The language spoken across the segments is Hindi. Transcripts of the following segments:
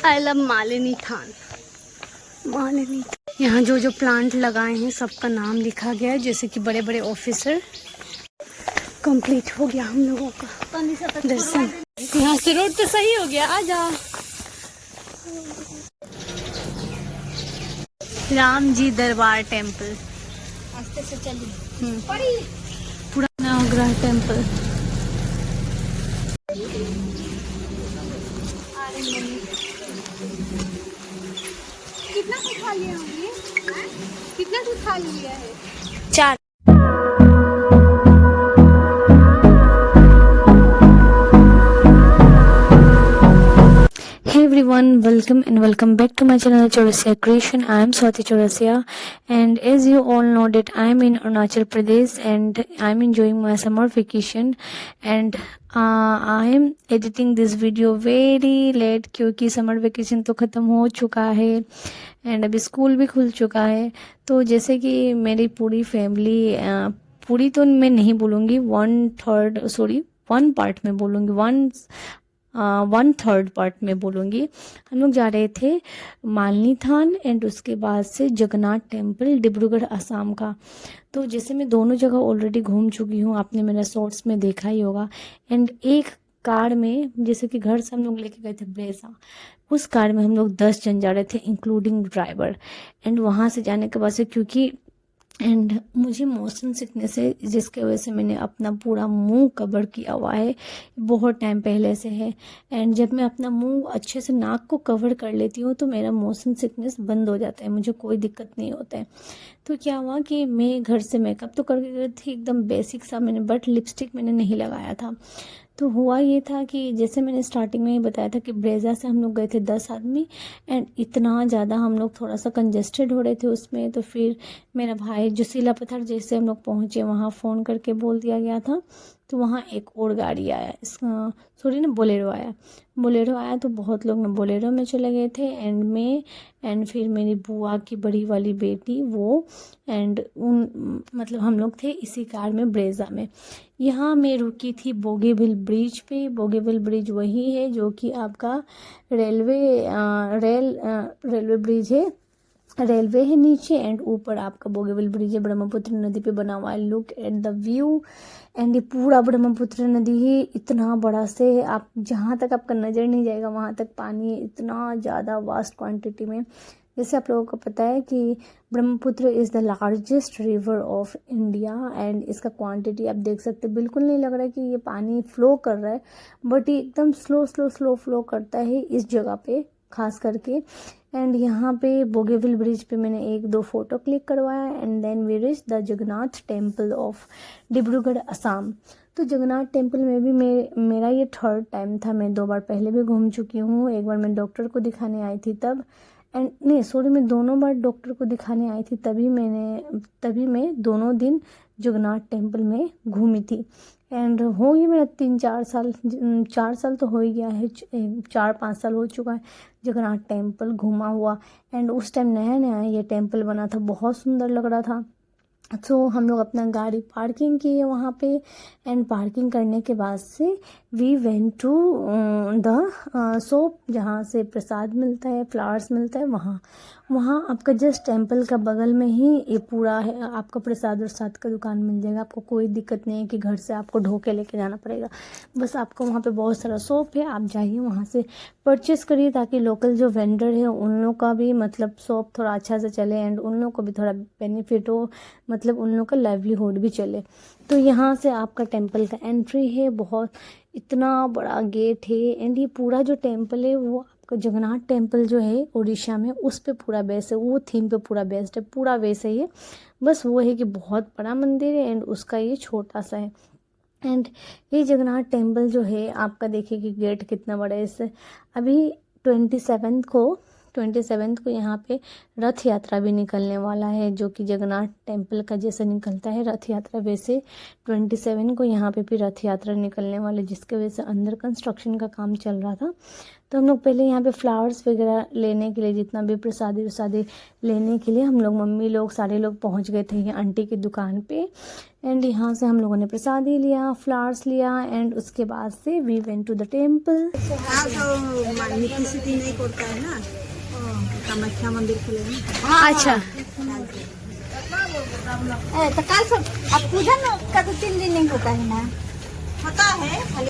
आई लव मालिनी थान। मालिनी यहाँ जो जो प्लांट लगाए हैं सबका नाम लिखा गया है, जैसे कि बड़े बड़े ऑफिसर। कंप्लीट हो गया हम लोगों का दर्शन। यहाँ से रोड तो सही हो गया, आ जाओ। राम जी दरबार टेम्पल, आस्ते से चली पुराना नवग्रह टेम्पल। कितना कुछ खा लिया होंगे? कितना कुछ खा लिया है? 4। Hey everyone, welcome back to my channel Chaurasia Creation. I am Swati Chaurasia, and as you all know that I am in Arunachal Pradesh and I am enjoying my summer vacation, and I am editing this video very late क्योंकि समर वेकेशन तो ख़त्म हो चुका है एंड अभी स्कूल भी खुल चुका है। तो जैसे कि मेरी पूरी फैमिली, पूरी तो मैं नहीं बोलूँगी, 1 पार्ट में बोलूँगी, 1/3 पार्ट में बोलूँगी। हम लोग जा रहे थे मालिनी थान एंड उसके बाद से जगन्नाथ टेम्पल डिब्रूगढ़ असम का। तो जैसे मैं दोनों जगह ऑलरेडी घूम चुकी हूँ, आपने मेरा शॉर्ट्स में देखा ही होगा। एंड एक कार में, जैसे कि घर से हम लोग लेके गए थे ब्रेजा, उस कार में हम लोग 10 जन जा रहे थे इंक्लूडिंग ड्राइवर। एंड वहाँ से जाने के बाद से क्योंकि मुझे मोशन सिकनेस है, जिसके वजह से मैंने अपना पूरा मुंह कवर किया हुआ है, बहुत टाइम पहले से है। एंड जब मैं अपना मुंह अच्छे से, नाक को कवर कर लेती हूँ तो मेरा मोशन सिकनेस बंद हो जाता है, मुझे कोई दिक्कत नहीं होता है। तो क्या हुआ कि मैं घर से मेकअप तो करके गई थी एकदम बेसिक सा, मैंने बट लिपस्टिक मैंने नहीं लगाया था। तो हुआ ये था कि जैसे मैंने स्टार्टिंग में ही बताया था कि ब्रेजा से हम लोग गए थे 10 आदमी, एंड इतना ज़्यादा हम लोग थोड़ा सा कंजेस्टेड हो रहे थे उसमें। तो फिर मेरा भाई जो सिला पत्थर जैसे हम लोग पहुँचे वहाँ फ़ोन करके बोल दिया गया था, तो वहाँ एक और गाड़ी आया, बोलेरो आया। तो बहुत लोग ना बोलेरो में चले गए थे एंड फिर मेरी बुआ की बड़ी वाली बेटी वो, एंड मतलब हम लोग थे इसी कार में ब्रेजा में। यहाँ मैं रुकी थी बोगीबिल ब्रिज पे। बोगीबिल ब्रिज वही है जो कि आपका रेलवे ब्रिज है, रेलवे है नीचे एंड ऊपर आपका बोगीबिल ब्रिज है, ब्रह्मपुत्र नदी पे बना हुआ है। Look at the view. And ये पूरा ब्रह्मपुत्र नदी है, इतना बड़ा से, आप जहाँ तक आपका नज़र नहीं जाएगा वहाँ तक पानी है, इतना ज़्यादा वास्ट क्वांटिटी में। जैसे आप लोगों को पता है कि Brahmaputra is the largest river of India and इसका क्वांटिटी आप देख सकते हैं, बिल्कुल नहीं लग रहा है कि ये पानी फ्लो कर रहा है, बट ये एकदम स्लो फ्लो करता है इस जगह पे खास करके। एंड यहाँ पे बोगीबिल ब्रिज पे मैंने 1-2 फोटो क्लिक करवाया and then we reach the Jagannath temple of Dibrugarh Assam. तो जगन्नाथ टेम्पल में भी मेरा ये 3rd टाइम था। मैं 2 बार पहले भी घूम चुकी हूँ, एक बार मैं डॉक्टर को दिखाने आई थी तब, मैं दोनों बार डॉक्टर को दिखाने आई थी, तभी मैं दोनों दिन जगन्नाथ टेम्पल में घूमी थी। एंड हो गया मेरा 4 साल तो हो ही गया है, 4-5 साल हो चुका है जगन्नाथ टेम्पल घूमा हुआ। एंड उस टाइम नया नया ये टेम्पल बना था, बहुत सुंदर लग रहा था। तो हम लोग अपना गाड़ी पार्किंग किए वहाँ पे एंड पार्किंग करने के बाद से we went to the shop जहाँ से प्रसाद मिलता है, फ्लावर्स मिलता है। वहाँ आपका जस्ट टेम्पल का बगल में ही ये पूरा है, आपका प्रसाद का दुकान मिल जाएगा। आपको कोई दिक्कत नहीं है कि घर से आपको ढोके लेके जाना पड़ेगा, बस आपको वहाँ पे बहुत सारा शॉप है, आप जाइए वहाँ से परचेस करिए, ताकि लोकल जो वेंडर है उन लोग का भी मतलब शॉप थोड़ा अच्छा से चले एंड उन लोग को भी थोड़ा बेनिफिट हो, मतलब उन लोग का लाइवलीहुड भी चले। तो यहाँ से आपका टेम्पल का एंट्री है, बहुत इतना बड़ा गेट है। एंड ये पूरा जो टेम्पल है वो आपका जगन्नाथ टेम्पल जो है उड़ीसा में, उस पे पूरा बेस है, वो थीम पे पूरा बेस्ड है, पूरा वैसे ही है। बस वो है कि बहुत बड़ा मंदिर है एंड उसका ये छोटा सा है। एंड ये जगन्नाथ टेम्पल जो है आपका, देखिए कि गेट कितना बड़ा है। इससे अभी 27th को यहाँ पे रथ यात्रा भी निकलने वाला है, जो कि जगन्नाथ टेम्पल का जैसे निकलता है रथ यात्रा, वैसे 27 को यहाँ पे भी रथ यात्रा निकलने वाले, जिसके वजह से अंदर कंस्ट्रक्शन का काम चल रहा था। तो हम लोग पहले यहाँ पे फ्लावर्स वगैरह लेने के लिए, जितना भी प्रसादी वसादी लेने के लिए हम लोग, मम्मी लोग सारे लोग पहुँच गए थे यहाँ आंटी की दुकान पे। एंड यहाँ से हम लोगों ने प्रसादी लिया, फ्लावर्स लिया, एंड उसके बाद से we went to the temple. नहीं करता है ना, कामाख्या मंदिर खुले। अच्छा, तो कल सब अब पूजा न का तो 3 दिन नहीं होता है ना, होता है खाली।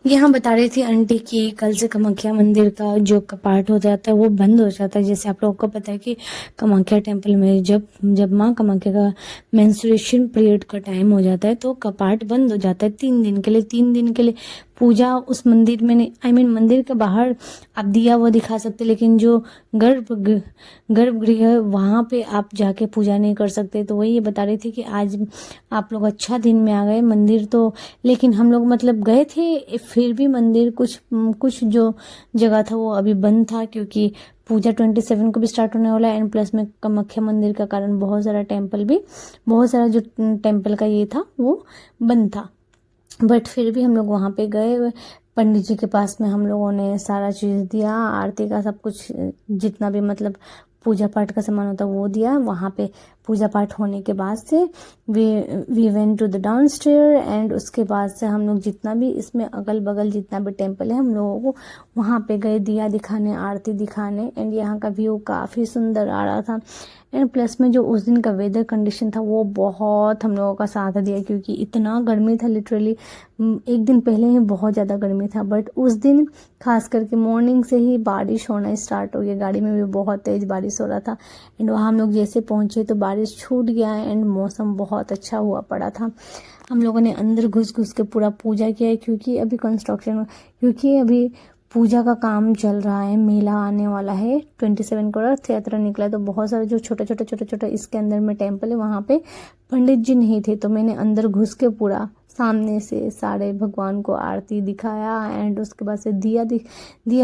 यहाँ बता रही थी आंटी कि कल से कामाख्या मंदिर का जो कपाट हो जाता है वो बंद हो जाता है। जैसे आप लोगों को पता है कि कामाख्या टेम्पल में जब माँ कामाख्या का मेंस्ट्रुएशन पीरियड का टाइम हो जाता है तो कपाट बंद हो जाता है 3 दिन के लिए। 3 दिन के लिए पूजा उस मंदिर में मंदिर के बाहर आप दिया वो दिखा सकते, लेकिन जो गर्भगृह है वहाँ पे आप जाके पूजा नहीं कर सकते। तो वही ये बता रही थी कि आज आप लोग अच्छा दिन में आ गए मंदिर तो, लेकिन हम लोग मतलब गए थे फिर भी मंदिर कुछ जो जगह था वो अभी बंद था, क्योंकि पूजा 27 को भी स्टार्ट होने वाला है। एंड प्लस में कामाख्या मंदिर का कारण बहुत सारा जो टेम्पल का ये था वो बंद था। बट फिर भी हम लोग वहाँ पे गए, पंडित जी के पास में हम लोगों ने सारा चीज़ दिया, आरती का सब कुछ, जितना भी मतलब पूजा पाठ का सामान होता वो दिया। वहाँ पे पूजा पाठ होने के बाद से we went to the down stair, and उसके बाद से हम लोग जितना भी इसमें अगल बगल जितना भी टेम्पल है हम लोगों को वहाँ पे गए दिया दिखाने, आरती दिखाने। एंड यहाँ का व्यू काफ़ी सुंदर आ रहा था। एंड प्लस में जो उस दिन का वेदर कंडीशन था वो बहुत हम लोगों का साथ दिया, क्योंकि इतना गर्मी था, लिटरली एक दिन पहले ही बहुत ज़्यादा गर्मी था। बट उस दिन खास करके मॉर्निंग से ही बारिश होना स्टार्ट हो गया, गाड़ी में भी बहुत तेज़ बारिश हो रहा था। एंड वहाँ हम लोग जैसे पहुँचे तो बारिश छूट गया एंड मौसम बहुत अच्छा हुआ पड़ा था। हम लोगों ने अंदर घुस के पूरा पूजा किया है, क्योंकि अभी पूजा का काम चल रहा है, मेला आने वाला है 27 को, रथ यात्रा निकला है। तो बहुत सारे जो छोटा इसके अंदर में टेम्पल है वहाँ पे पंडित जी नहीं थे, तो मैंने अंदर घुस के पूरा सामने से सारे भगवान को आरती दिखाया। एंड उसके बाद से दिया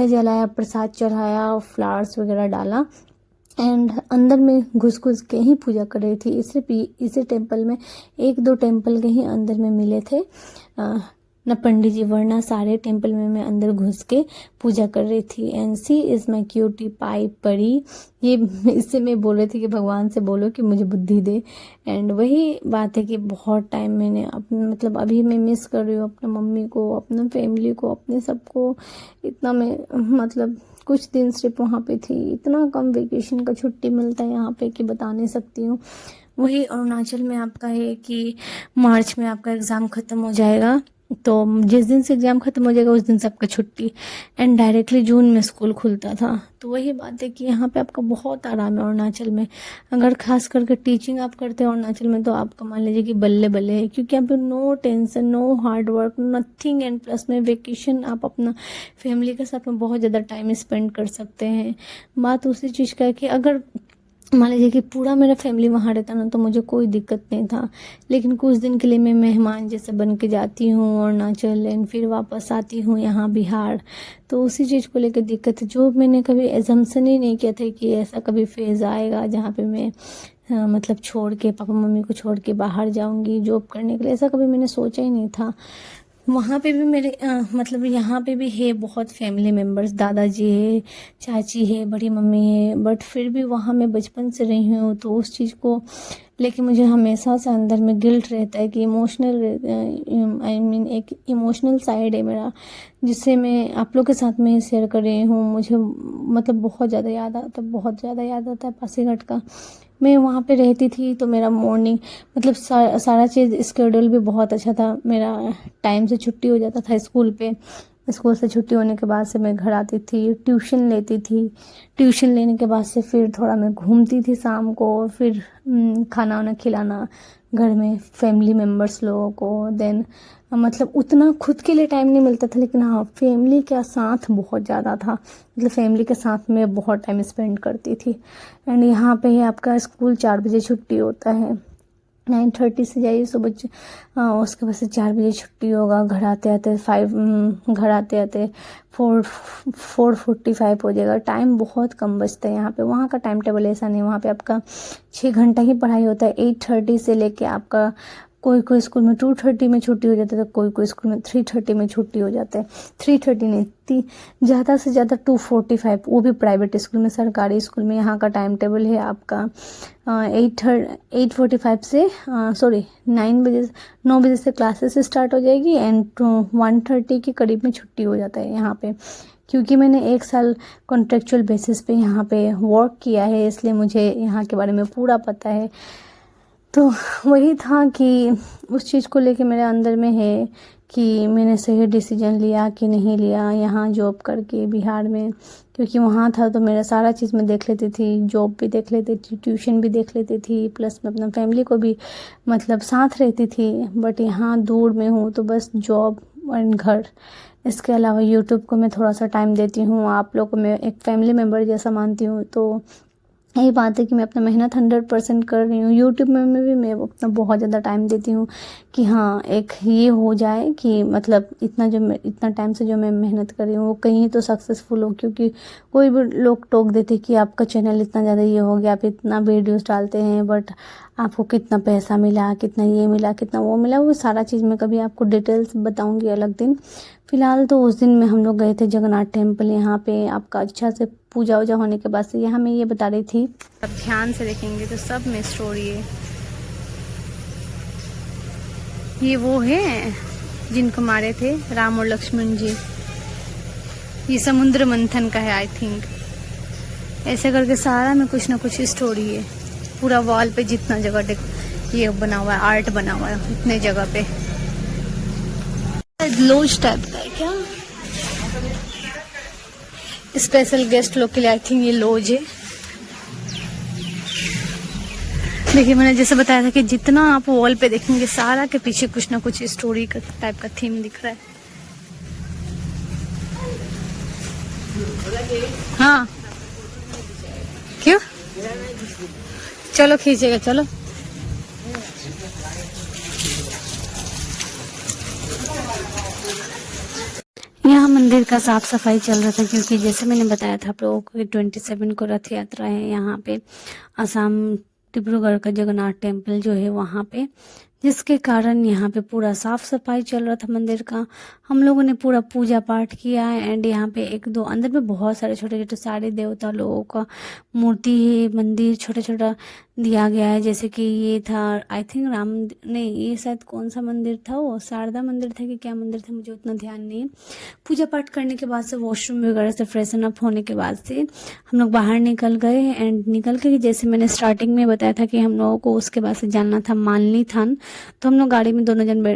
जलाया, प्रसाद चढ़ाया, फ्लावर्स वगैरह डाला। एंड अंदर में घुस के ही पूजा कर रही थी। इसी टेम्पल में 1-2 टेम्पल के ही अंदर में मिले थे न पंडित जी, वरना सारे टेम्पल में मैं अंदर घुस के पूजा कर रही थी। And she is my cutie pie Pari, ये इससे मैं बोल रही थी कि भगवान से बोलो कि मुझे बुद्धि दे। एंड वही बात है कि बहुत टाइम मैंने अपने मतलब अभी मैं मिस कर रही हूँ अपने मम्मी को, अपने फैमिली को, अपने सबको। इतना मैं मतलब कुछ दिन सिर्फ वहाँ पे थी, इतना कम वेकेशन का छुट्टी मिलता है यहाँ पे कि बता नहीं सकती हूँ। वही अरुणाचल में आपका है कि मार्च में आपका एग्ज़ाम ख़त्म हो जाएगा, तो जिस दिन से एग्ज़ाम ख़त्म हो जाएगा उस दिन से आपका छुट्टी। एंड डायरेक्टली जून में स्कूल खुलता था। तो वही बात है कि यहाँ पे आपका बहुत आराम है अरुणाचल में। अगर खास करके टीचिंग आप करते हैं अरुणाचल में तो आपका मान लीजिए कि बल्ले बल्ले है, क्योंकि यहाँ पे no tension, no hard work, nothing. And plus में वेकेशन आप अपना फैमिली के साथ में बहुत ज़्यादा टाइम स्पेंड कर सकते हैं। बात उसी चीज़ का है कि अगर मान लीजिए कि पूरा मेरा फैमिली वहाँ रहता ना तो मुझे कोई दिक्कत नहीं था, लेकिन कुछ दिन के लिए मैं मेहमान जैसे बन के जाती हूँ अरुणाचल एंड फिर वापस आती हूँ यहाँ बिहार, तो उसी चीज़ को लेकर दिक्कत है। जो मैंने कभी एजम्पशन ही नहीं किया था कि ऐसा कभी फेज़ आएगा जहाँ पे मैं मतलब छोड़ के पापा मम्मी को छोड़ के बाहर जाऊँगी जॉब करने के लिए, ऐसा कभी मैंने सोचा ही नहीं था। वहाँ पे भी मेरे मतलब यहाँ पे भी है बहुत फैमिली मेम्बर्स, दादाजी है, चाची है, बड़ी मम्मी है, बट फिर भी वहाँ मैं बचपन से रही हूँ तो उस चीज़ को लेकिन मुझे हमेशा से अंदर में गिल्ट रहता है कि एक इमोशनल साइड है मेरा, जिससे मैं आप लोग के साथ में शेयर कर रही हूँ। मुझे मतलब बहुत ज़्यादा याद आता है पासीघाट का। मैं वहाँ पे रहती थी तो मेरा मॉर्निंग मतलब सारा चीज़ स्केड्यूल भी बहुत अच्छा था। मेरा टाइम से छुट्टी हो जाता था स्कूल से छुट्टी होने के बाद से मैं घर आती थी, ट्यूशन लेती थी, ट्यूशन लेने के बाद से फिर थोड़ा मैं घूमती थी शाम को, फिर खाना वाना खिलाना घर में फैमिली मेम्बर्स लोगों को। देन मतलब उतना खुद के लिए टाइम नहीं मिलता था, लेकिन हाँ फैमिली का साथ बहुत ज़्यादा था, मतलब फैमिली के साथ में बहुत टाइम स्पेंड करती थी। एंड यहाँ पे आपका स्कूल 4 बजे छुट्टी होता है, 9:30 से जाइए सुबह, उसके बाद से 4 बजे छुट्टी होगा। घर आते आते 4:45 हो जाएगा। टाइम बहुत कम बचता है यहाँ पे। वहाँ का टाइम टेबल ऐसा नहीं, वहाँ पे आपका 6 घंटा ही पढ़ाई होता है। 8:30 से लेके आपका कोई स्कूल में 2:30 में छुट्टी हो जाता है, तो कोई स्कूल में 3:30 में छुट्टी हो जाता है। 3:30 नहीं, ज़्यादा से ज़्यादा 2:45, वो भी प्राइवेट स्कूल में। सरकारी स्कूल में यहाँ का टाइम टेबल है आपका 8:45 से 9 बजे से क्लासेस स्टार्ट हो जाएगी एंड 1:30 के करीब में छुट्टी हो जाता है यहाँ पे। क्योंकि मैंने 1 साल कॉन्ट्रेक्चुअल बेसिस पे यहाँ पे वर्क किया है, इसलिए मुझे यहाँ के बारे में पूरा पता है। तो वही था कि उस चीज़ को लेके मेरे अंदर में है कि मैंने सही डिसीजन लिया कि नहीं लिया यहाँ जॉब करके बिहार में। क्योंकि वहाँ था तो मेरा सारा चीज़ मैं देख लेती थी, जॉब भी देख लेती थी, ट्यूशन भी देख लेती थी, प्लस मैं अपना फैमिली को भी मतलब साथ रहती थी। बट यहाँ दूर में हूँ तो बस जॉब और घर, इसके अलावा यूट्यूब को मैं थोड़ा सा टाइम देती हूँ। आप लोग को मैं एक फैमिली मेम्बर जैसा मानती हूँ। तो यही बात है कि मैं अपना मेहनत 100% कर रही हूँ। यूट्यूब में भी मैं अपना बहुत ज़्यादा टाइम देती हूँ कि हाँ एक ये हो जाए कि मतलब इतना टाइम से जो मैं मेहनत कर रही हूँ वो कहीं तो सक्सेसफुल हो। क्योंकि कोई भी लोग टोक देते कि आपका चैनल इतना ज़्यादा ये हो गया, आप इतना वीडियोस डालते हैं, बट आपको कितना पैसा मिला, कितना ये मिला, कितना वो मिला, वो सारा चीज़ मैं कभी आपको डिटेल्स बताऊँगी अलग दिन। फिलहाल तो उस दिन में हम लोग गए थे जगन्नाथ टेम्पल। यहाँ पे आपका अच्छा से पूजा वूजा होने के बाद से यहाँ मैं ये बता रही थी, अब ध्यान से देखेंगे तो सब में स्टोरी है। ये वो है जिनको मारे थे राम और लक्ष्मण जी। ये समुद्र मंथन का है आई थिंक। ऐसे करके सारा में कुछ ना कुछ स्टोरी है। पूरा वॉल पे जितना जगह ये बना हुआ है, आर्ट बना हुआ है उतने जगह पे। लॉज टाइप का है क्या, स्पेशल गेस्ट लोग के लिए आई थिंक ये लॉज है। देखिए मैंने जैसे बताया था कि जितना आप वॉल पे देखेंगे सारा के पीछे कुछ ना कुछ स्टोरी का टाइप का थीम दिख रहा है। हाँ क्यों, चलो खींचेगा, चलो। यहाँ मंदिर का साफ सफाई चल रहा था क्योंकि जैसे मैंने बताया था आप लोगों को 27 को रथ यात्रा है यहाँ पे असम डिब्रूगढ़ का जगन्नाथ टेम्पल जो है वहाँ पे, जिसके कारण यहाँ पे पूरा साफ सफाई चल रहा था मंदिर का। हम लोगों ने पूरा पूजा पाठ किया एंड यहाँ पे 1-2 अंदर में बहुत सारे छोटे छोटे सारे देवता लोगों का मूर्ति है, मंदिर छोटा छोटा दिया गया है। जैसे कि ये था आई थिंक राम, नहीं ये शायद कौन सा मंदिर था, वो शारदा मंदिर था कि क्या मंदिर था, मुझे उतना ध्यान नहीं है। पूजा पाठ करने के बाद से वॉशरूम वगैरह से फ्रेशन अप होने के बाद से हम लोग बाहर निकल गए एंड निकल के जैसे मैंने स्टार्टिंग में बताया था कि हम लोगों को उसके बाद से जाना था मालिनी थान। तो हम लोग गाड़ी में दोनों जन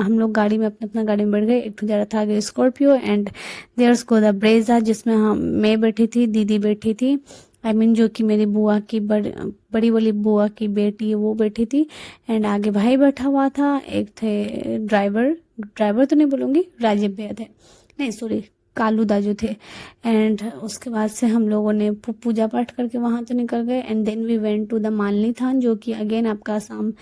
हम लोग गाड़ी में अपना गाड़ी में बैठ गए। एक जा रहा था आगे Scorpio and there's go the Brezza, जिसमें मैं बैठी थी, दीदी बैठी थी, आई मीन जो कि मेरी बुआ की बड़ी वाली बुआ की बेटी है वो बैठी थी एंड आगे भाई बैठा हुआ था। एक थे ड्राइवर तो नहीं बोलूँगी, राजीव भैया थे, नहीं सॉरी कालू दाजू थे। एंड उसके बाद से हम लोगों ने पूजा पाठ करके वहाँ तो निकल गए and then we went to the Malinithan, जो कि अगेन आपका असम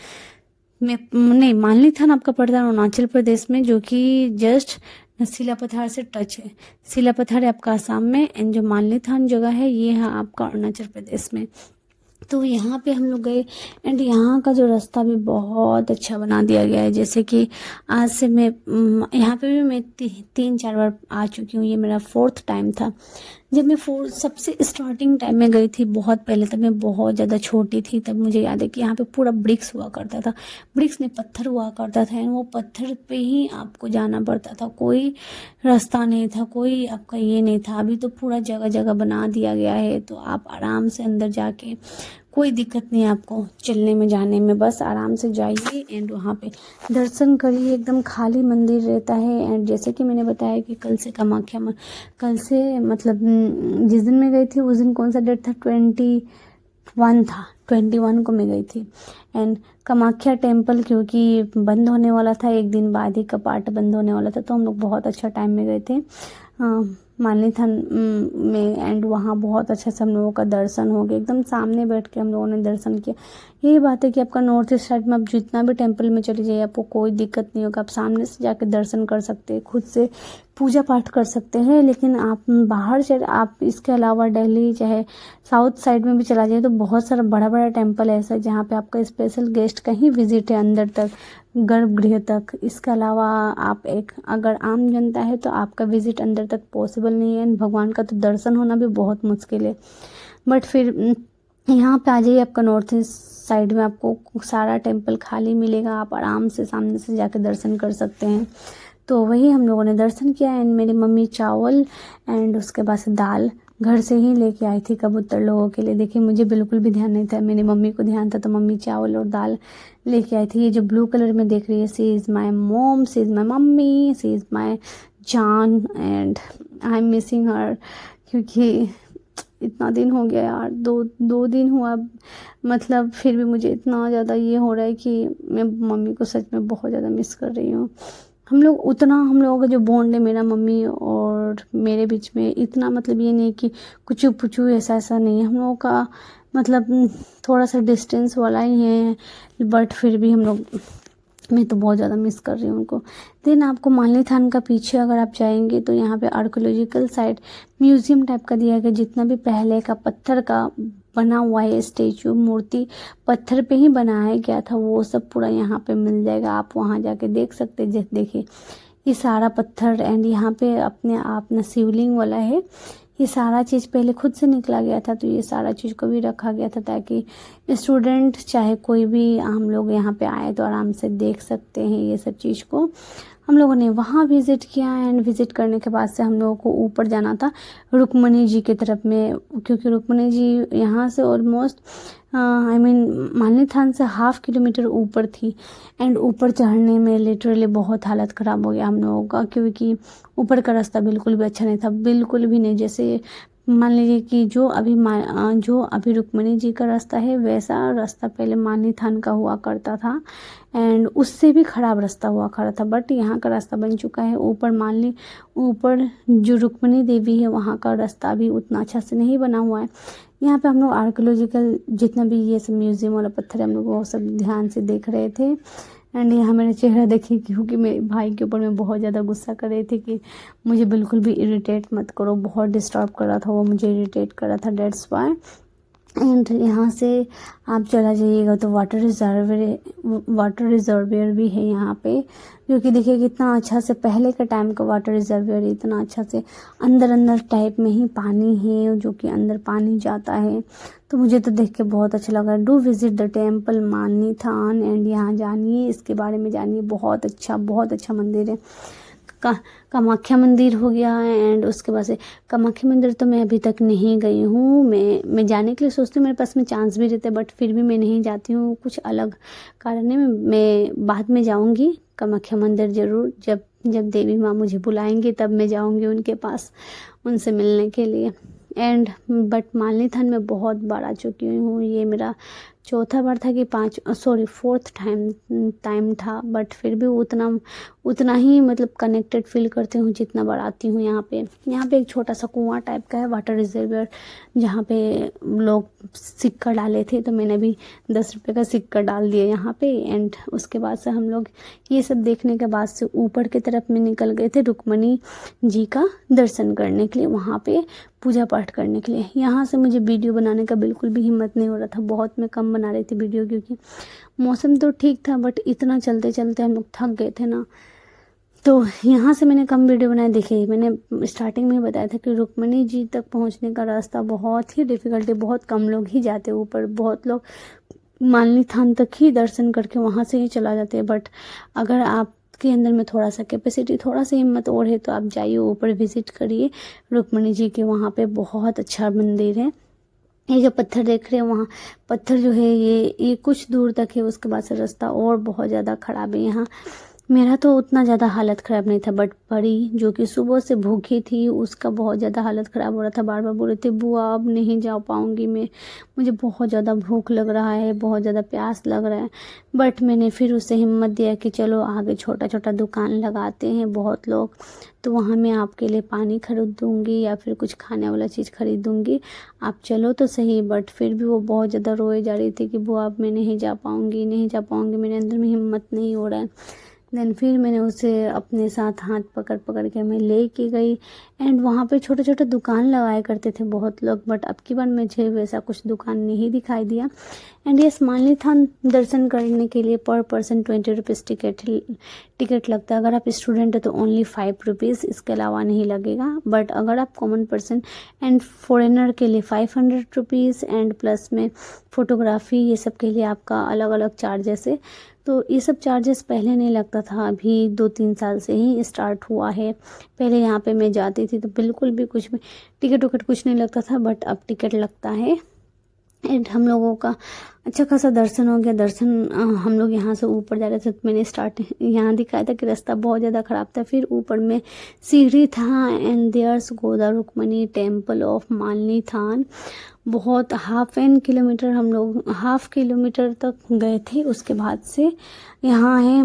में नहीं, मालिनी थान आपका पड़ता है अरुणाचल प्रदेश में, जो कि जस्ट सिलापथार से टच है। सिलापथार है आपका असम में एंड जो मालिनी थान जगह है ये है आपका अरुणाचल प्रदेश में। तो यहाँ पे हम लोग गए एंड यहाँ का जो रास्ता भी बहुत अच्छा बना दिया गया है। जैसे कि आज से मैं यहाँ पे भी मैं 3-4 बार आ चुकी हूँ, ये मेरा 4th टाइम था। जब मैं सबसे स्टार्टिंग टाइम में गई थी बहुत पहले, तब मैं बहुत ज़्यादा छोटी थी, तब मुझे याद है कि यहाँ पे पूरा ब्रिक्स हुआ करता था, ब्रिक्स में पत्थर हुआ करता था एंड वो पत्थर पे ही आपको जाना पड़ता था, कोई रास्ता नहीं था, कोई आपका ये नहीं था। अभी तो पूरा जगह जगह बना दिया गया है, तो आप आराम से अंदर जाके कोई दिक्कत नहीं है आपको चलने में जाने में, बस आराम से जाइए एंड वहाँ पे दर्शन करिए। एकदम खाली मंदिर रहता है एंड जैसे कि मैंने बताया कि कल से कामाख्या कल से मतलब जिस दिन मैं गई थी उस दिन कौन सा डेट था, 21 था, 21 को मैं गई थी एंड कामाख्या टेम्पल क्योंकि बंद होने वाला था, एक दिन बाद ही कपाट बंद होने वाला था, तो हम लोग बहुत अच्छा टाइम में गए थे। मालिनी थान में। एंड वहाँ बहुत अच्छा से हम लोगों का दर्शन हो गया, एकदम सामने बैठ के हम लोगों ने दर्शन किया। यही बात है कि आपका नॉर्थ ईस्ट साइड में आप जितना भी टेम्पल में चले जाइए आपको कोई दिक्कत नहीं होगा, आप सामने से जाके दर्शन कर सकते हैं, खुद से पूजा पाठ कर सकते हैं। लेकिन आप बाहर से आप इसके अलावा दिल्ली चाहे साउथ साइड में भी चला जाए तो बहुत सारा बड़ा बड़ा टेम्पल ऐसा है जहाँ पे आपका स्पेशल गेस्ट का ही विजिट है अंदर तक, गर्भगृह तक। इसके अलावा आप एक अगर आम जनता है तो आपका विजिट अंदर तक पॉसिबल नहीं है। भगवान का तो दर्शन होना भी बहुत मुश्किल है। बट फिर यहाँ पे आ जाइए, आपका नॉर्थ ईस्ट साइड में आपको सारा टेम्पल खाली मिलेगा, आप आराम से सामने से जाकर दर्शन कर सकते हैं। तो वही हम लोगों ने दर्शन किया। एंड मेरी मम्मी चावल एंड उसके बाद से दाल घर से ही लेके आई थी कबूतर लोगों के लिए। देखिए मुझे बिल्कुल भी ध्यान नहीं था, मेरी मम्मी को ध्यान था, तो मम्मी चावल और दाल लेके आई थी। ये जो ब्लू कलर में देख रही है, she is my mom, she is my mummy, she is my जान and I am missing her, क्योंकि इतना दिन हो गया यार, दो दिन हुआ, मतलब फिर भी मुझे इतना ज़्यादा ये हो रहा है कि मैं मम्मी को सच में बहुत ज़्यादा मिस कर रही हूँ। हम लोगों का जो बॉन्ड है मेरा मम्मी और मेरे बीच में, इतना मतलब ये नहीं कि कुछ पुचू ऐसा नहीं है। हम लोगों का मतलब थोड़ा सा डिस्टेंस वाला ही है, बट फिर भी मैं तो बहुत ज़्यादा मिस कर रही हूँ उनको। देन आपको मालिनी थान का पीछे अगर आप जाएंगे तो यहाँ पे आर्कोलॉजिकल साइट म्यूजियम टाइप का दिया गया, जितना भी पहले का पत्थर का बना हुआ है स्टेचू, मूर्ति पत्थर पे ही बनाया गया था, वो सब पूरा यहाँ पे मिल जाएगा। आप वहाँ जाके देख सकते हैं। जैसे देखिए ये सारा पत्थर एंड यहाँ पे अपने आप ना शिवलिंग वाला है। ये सारा चीज़ पहले खुद से निकला गया था, तो ये सारा चीज़ को भी रखा गया था ताकि स्टूडेंट चाहे कोई भी हम लोग यहाँ पे आए तो आराम से देख सकते हैं ये सब चीज़ को। हम लोगों ने वहाँ विज़िट किया एंड विज़िट करने के बाद से हम लोगों को ऊपर जाना था रुक्मणी जी की तरफ में, क्योंकि रुक्मणी जी यहाँ से ऑलमोस्ट मालिनी थान से 1/2 किलोमीटर ऊपर थी। एंड ऊपर चढ़ने में लिटरली बहुत हालत ख़राब हो गया हम लोगों का, क्योंकि ऊपर का रास्ता बिल्कुल भी अच्छा नहीं था, बिल्कुल भी नहीं। जैसे मान लीजिए कि जो अभी रुक्मणी जी का रास्ता है वैसा रास्ता पहले मालिनी थान का हुआ करता था एंड उससे भी ख़राब रास्ता हुआ करता था। बट यहाँ का रास्ता बन चुका है। ऊपर जो रुक्मणी देवी है वहाँ का रास्ता भी उतना अच्छा से नहीं बना हुआ है। यहाँ पे हम लोग आर्कोलॉजिकल जितना भी ये सब म्यूजियम वाला पत्थर है हम लोग वो सब ध्यान से देख रहे थे। एंड यहाँ मेरा चेहरा देखिए, क्योंकि मेरे भाई के ऊपर मैं बहुत ज़्यादा गुस्सा कर रही थी कि मुझे बिल्कुल भी इरिटेट मत करो, बहुत डिस्टर्ब कर रहा था वो, मुझे इरिटेट कर रहा था, डेट्स वाई। एंड यहाँ से आप चला जाइएगा तो वाटर रिजर्वियर भी है यहाँ पे, जो कि देखिए कितना अच्छा से पहले का टाइम का वाटर रिजर्वियर, इतना अच्छा से अंदर टाइप में ही पानी है जो कि अंदर पानी जाता है। तो मुझे तो देख के बहुत अच्छा लगा। Do visit the temple Malini than and यहाँ जानिए, इसके बारे में जानिए, बहुत अच्छा मंदिर है। कामाख्या मंदिर हो गया एंड उसके बाद से कामाख्या मंदिर तो मैं अभी तक नहीं गई हूँ। मैं जाने के लिए सोचती हूँ, मेरे पास में चांस भी रहते, बट फिर भी मैं नहीं जाती हूँ, कुछ अलग कारण है। मैं बाद में जाऊँगी कामाख्या मंदिर ज़रूर, जब देवी माँ मुझे बुलाएंगी तब मैं जाऊँगी उनके पास, उनसे मिलने के लिए। एंड बट मालिनी थान में बहुत बार आ चुकी हूँ, ये मेरा चौथा बार था कि 4th टाइम था, बट फिर भी उतना ही मतलब कनेक्टेड फील करती हूँ जितना बार आती हूँ। यहाँ पे एक छोटा सा कुआं टाइप का है, वाटर रिजर्वियर, जहाँ पे लोग सिक्का डाले थे, तो मैंने भी 10 रुपये का सिक्का डाल दिया यहाँ पे। एंड उसके बाद से हम लोग ये सब देखने के बाद से ऊपर की तरफ में निकल गए थे रुक्मणी जी का दर्शन करने के लिए, वहाँ पे पूजा पाठ करने के लिए। यहाँ से मुझे वीडियो बनाने का बिल्कुल भी हिम्मत नहीं हो रहा था, बहुत मैं कम बना रही थी वीडियो, क्योंकि मौसम तो ठीक था बट इतना चलते चलते हम लोग थक गए थे ना, तो यहाँ से मैंने कम वीडियो बनाए। देखिए मैंने स्टार्टिंग में बताया था कि रुक्मणी जी तक पहुँचने का रास्ता बहुत ही डिफ़िकल्ट है, बहुत कम लोग ही जाते ऊपर, बहुत लोग मालिनी थान तक ही दर्शन करके वहाँ से ही चला जाते हैं। बट अगर आप के अंदर में थोड़ा सा कैपेसिटी, थोड़ा सा हिम्मत और है तो आप जाइए ऊपर, विजिट करिए रुक्मणी जी के, वहाँ पे बहुत अच्छा मंदिर है। ये जो पत्थर देख रहे हैं वहाँ पत्थर जो है ये कुछ दूर तक है, उसके बाद से रास्ता और बहुत ज़्यादा ख़राब है। यहाँ मेरा तो उतना ज़्यादा हालत ख़राब नहीं था, बट परी जो कि सुबह से भूखी थी उसका बहुत ज़्यादा हालत ख़राब हो रहा था। बार बार बोल रही थी बुआ अब नहीं जा पाऊँगी मैं, मुझे बहुत ज़्यादा भूख लग रहा है, बहुत ज़्यादा प्यास लग रहा है। बट मैंने फिर उसे हिम्मत दिया कि चलो आगे छोटा छोटा दुकान लगाते हैं बहुत लोग, तो वहाँ मैं आपके लिए पानी खरीद दूँगी या फिर कुछ खाने वाला चीज़ खरीद दूँगी, आप चलो तो सही। बट फिर भी वो बहुत ज़्यादा रोए जा रही थी कि बुआ अब मैं नहीं जा पाऊँगी, नहीं जा पाऊँगी, मेरे अंदर में हिम्मत नहीं हो रहा है। देन फिर मैंने उसे अपने साथ हाथ पकड़ पकड़ के मैं लेके गई। एंड वहाँ पे छोटे छोटे दुकान लगाया करते थे बहुत लोग, बट अब की बार मुझे वैसा कुछ दुकान नहीं दिखाई दिया। एंड ये मालिनीथान दर्शन करने के लिए पर पर्सन 20 रुपीज़ टिकट लगता है। अगर आप स्टूडेंट है तो ओनली 5 रुपीज़, इसके अलावा नहीं लगेगा। बट अगर आप कॉमन पर्सन एंड फॉरेनर के लिए 500 रुपीज़ एंड प्लस में फ़ोटोग्राफी ये सब के लिए आपका अलग अलग चार्जेस है। तो ये सब चार्जेस पहले नहीं लगता था, अभी 2-3 साल से ही स्टार्ट हुआ है। पहले यहाँ पे मैं जाती थी तो बिल्कुल भी कुछ भी टिकट विकट कुछ नहीं लगता था, बट अब टिकट लगता है। एंड हम लोगों का अच्छा खासा दर्शन हो गया। हम लोग यहाँ से ऊपर जा रहे थे तो मैंने यहाँ दिखाया था कि रास्ता बहुत ज़्यादा ख़राब था। फिर ऊपर में सीढ़ी था and there's Goda Rukmini temple of Malinithan. बहुत हाफ किलोमीटर तक गए थे। उसके बाद से यहाँ है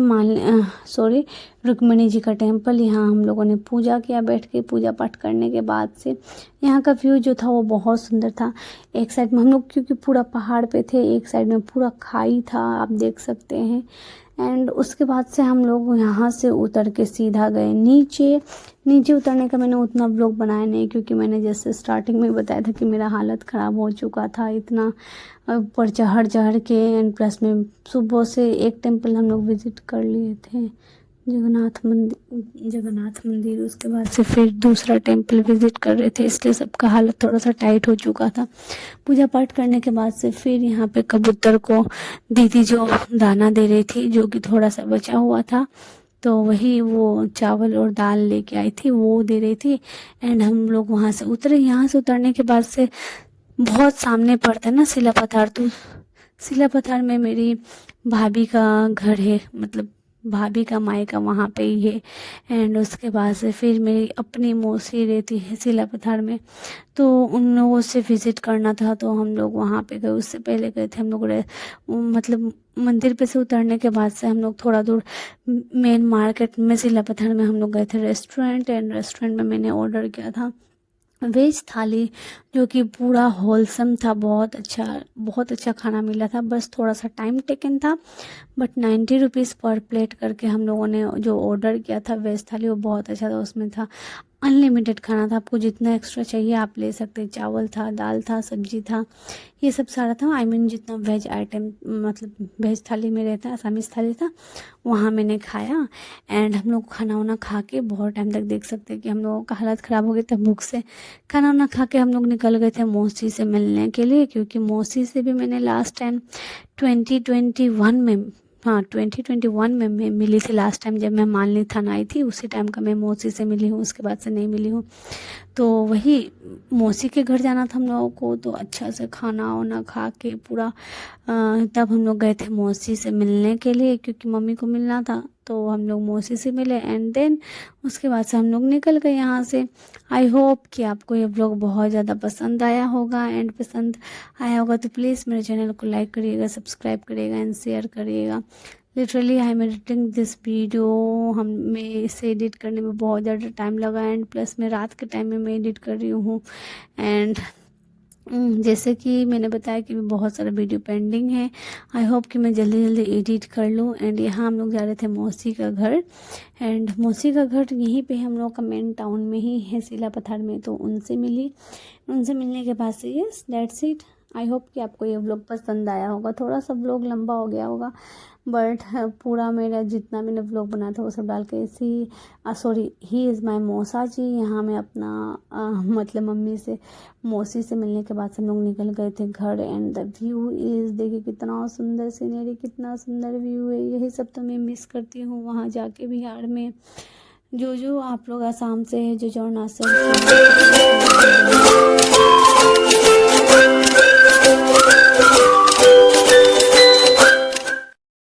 रुक्मणी जी का टेम्पल। यहाँ हम लोगों ने पूजा किया, बैठ के पूजा पाठ करने के बाद से यहाँ का व्यू जो था वो बहुत सुंदर था। एक साइड में हम लोग क्योंकि पूरा पहाड़ पे थे, एक साइड में पूरा खाई था, आप देख सकते हैं। एंड उसके बाद से हम लोग यहाँ से उतर के सीधा गए नीचे उतरने का मैंने उतना व्लॉग बनाया नहीं, क्योंकि मैंने जैसे स्टार्टिंग में बताया था कि मेरा हालत ख़राब हो चुका था इतना ऊपर चढ़ के। एंड प्लस में सुबह से एक टेम्पल हम लोग विज़िट कर लिए थे, जगन्नाथ मंदिर। उसके बाद से फिर दूसरा टेम्पल विज़िट कर रहे थे, इसलिए सबका हालत थोड़ा सा टाइट हो चुका था। पूजा पाठ करने के बाद से फिर यहाँ पे कबूतर को दीदी जो दाना दे रही थी, जो कि थोड़ा सा बचा हुआ था, तो वही वो चावल और दाल लेके आई थी, वो दे रही थी। एंड हम लोग वहाँ से उतरे। यहाँ से उतरने के बाद से बहुत सामने पड़ता है ना सिलापथार, तो सिलापथार में मेरी भाभी का घर है, मतलब भाभी का मायका वहाँ पे ही है। एंड उसके बाद से फिर मेरी अपनी मौसी रहती है सिलापथार में, तो उन लोगों से विज़िट करना था, तो हम लोग वहाँ पे गए। उससे पहले गए थे हम लोग मतलब मंदिर पे से उतरने के बाद से हम लोग थोड़ा दूर मेन मार्केट में सिलापथार में हम लोग गए थे रेस्टोरेंट। एंड रेस्टोरेंट में मैंने ऑर्डर किया था वेज थाली, जो कि पूरा होलसम था, बहुत अच्छा खाना मिला था। बस थोड़ा सा टाइम टेकन था, बट 90 रुपीज़ पर प्लेट करके हम लोगों ने जो ऑर्डर किया था वेज थाली, वो बहुत अच्छा था। उसमें था अनलिमिटेड खाना था, आपको जितना एक्स्ट्रा चाहिए आप ले सकते। चावल था, दाल था, सब्जी था, ये सब सारा था। जितना वेज आइटम मतलब वेज थाली में रहता है, आसामीज थाली था, वहाँ मैंने खाया। एंड हम लोग खाना वाना खा के बहुत टाइम तक देख सकते हैं कि हम लोगों का हालत ख़राब हो गई था भूख से। खाना वाना खा के हम लोग निकल गए थे मौसी से मिलने के लिए, क्योंकि मौसी से भी मैंने लास्ट टाइम 2021 में मैं मिली थी। लास्ट टाइम जब मैं मालिनीथान आई थी उसी टाइम का मैं मौसी से मिली हूँ, उसके बाद से नहीं मिली हूँ। तो वही मौसी के घर जाना था हम लोगों को, तो अच्छा से खाना वाना खा के पूरा तब हम लोग गए थे मौसी से मिलने के लिए, क्योंकि मम्मी को मिलना था। तो हम लोग मौसी से मिले एंड देन उसके बाद से हम लोग निकल गए यहाँ से। आई होप कि आपको ये व्लॉग बहुत ज़्यादा पसंद आया होगा। एंड पसंद आया होगा तो प्लीज़ मेरे चैनल को लाइक करिएगा, सब्सक्राइब करिएगा एंड शेयर करिएगा। Literally I am editing this video, हमें इसे एडिट करने में बहुत ज़्यादा टाइम लगा। एंड प्लस मैं रात के टाइम में मैं एडिट कर रही हूँ। एंड जैसे कि मैंने बताया कि बहुत सारा वीडियो पेंडिंग है, आई होप कि मैं जल्दी जल्दी एडिट कर लूँ। एंड यहाँ हम लोग जा रहे थे मौसी का घर। एंड मौसी का घर यहीं पे हम लोग का मेन टाउन में ही है सिलापथार में, तो उनसे मिलने के बाद से yes that's it. I hope कि आपको ये व्लॉग पसंद आया होगा। थोड़ा सा व्लॉग लंबा हो गया होगा, बट पूरा मेरा जितना मैंने व्लॉग बनाया था वो सब डाल के ही इज़ माई मौसा जी। यहाँ मैं अपना मतलब मम्मी से मौसी से मिलने के बाद से हम लोग निकल गए थे घर। एंड द व्यू इज़, देखिए कितना सुंदर सीनरी, कितना सुंदर व्यू है। यही सब तो मैं मिस करती हूँ वहाँ जाके बिहार में। जो आप लोग आसाम से है, जो अरुणाचल से